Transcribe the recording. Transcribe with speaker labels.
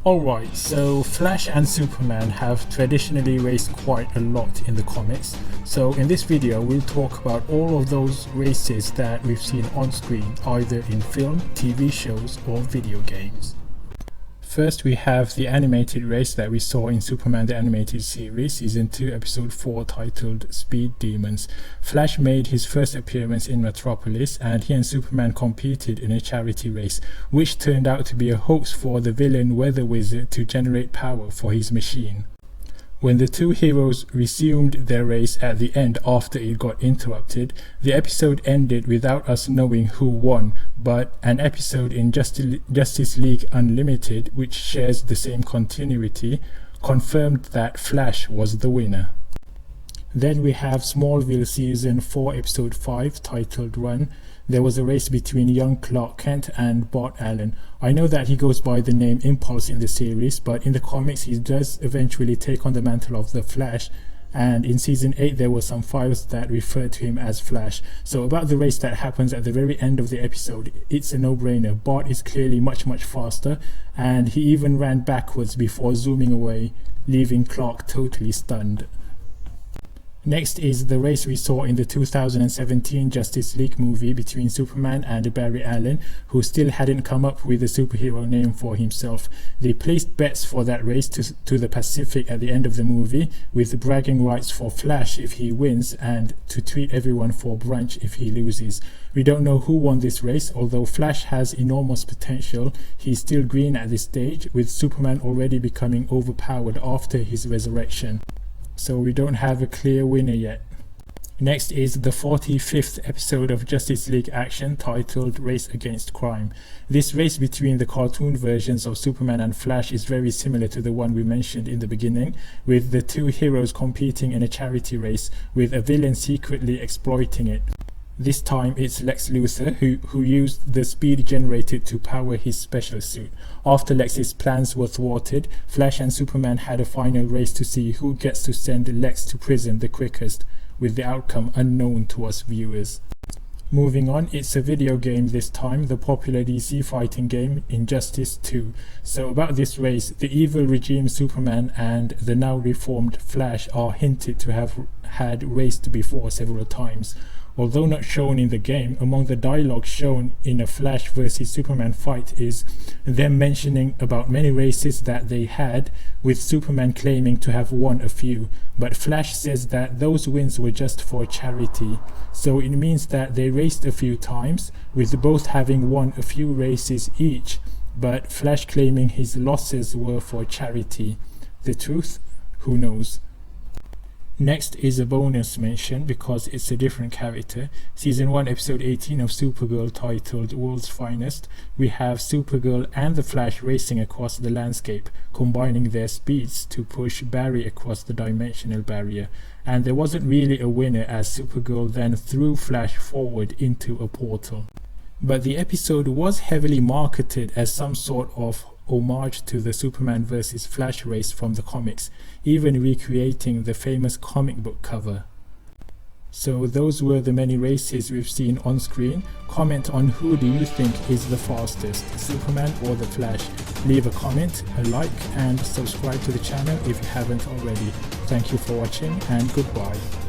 Speaker 1: Alright, so Flash and Superman have traditionally raced quite a lot in the comics, so in this video we'll talk about all of those races that we've seen on screen, either in film, TV shows or video games. First we have the animated race that we saw in Superman the Animated Series, Season 2, Episode 4, titled Speed Demons. Flash made his first appearance in Metropolis and he and Superman competed in a charity race, which turned out to be a hoax for the villain Weather Wizard to generate power for his machine. When the two heroes resumed their race at the end after it got interrupted, the episode ended without us knowing who won, but an episode in Justice League Unlimited, which shares the same continuity, confirmed that Flash was the winner. Then we have Smallville Season 4 Episode 5 titled Run. There was a race between young Clark Kent and Bart Allen. I know that he goes by the name Impulse in the series, but in the comics he does eventually take on the mantle of the Flash, and in Season 8 there were some files that refer to him as Flash. So about the race that happens at the very end of the episode, it's a no-brainer. Bart is clearly much faster, and he even ran backwards before zooming away, leaving Clark totally stunned. Next is the race we saw in the 2017 Justice League movie between Superman and Barry Allen, who still hadn't come up with a superhero name for himself. They placed bets for that race to the Pacific at the end of the movie, with bragging rights for Flash if he wins and to treat everyone for brunch if he loses. We don't know who won this race, although Flash has enormous potential. He's still green at this stage, with Superman already becoming overpowered after his resurrection. So we don't have a clear winner yet. Next is the 45th episode of Justice League Action titled Race Against Crime. This race between the cartoon versions of Superman and Flash is very similar to the one we mentioned in the beginning, with the two heroes competing in a charity race, with a villain secretly exploiting it. This time it's Lex Luthor who used the speed generated to power his special suit. After Lex's plans were thwarted, Flash and Superman had a final race to see who gets to send Lex to prison the quickest, with the outcome unknown to us viewers. Moving on, it's a video game this time, the popular DC fighting game Injustice 2. So about this race, the evil regime Superman and the now reformed Flash are hinted to have had raced before several times. Although not shown in the game, among the dialogue shown in a Flash vs Superman fight is them mentioning about many races that they had, with Superman claiming to have won a few, but Flash says that those wins were just for charity. So it means that they raced a few times, with both having won a few races each, but Flash claiming his losses were for charity. The truth? Who knows? Next is a bonus mention because it's a different character. Season 1 episode 18 of Supergirl titled World's Finest. We have Supergirl and the Flash racing across the landscape, combining their speeds to push Barry across the dimensional barrier. And there wasn't really a winner, as Supergirl then threw Flash forward into a portal. But the episode was heavily marketed as some sort of homage to the Superman vs Flash race from the comics, even recreating the famous comic book cover. So those were the many races we've seen on screen. Comment on who do you think is the fastest, Superman or the Flash. Leave a comment, a like and subscribe to the channel if you haven't already. Thank you for watching and goodbye.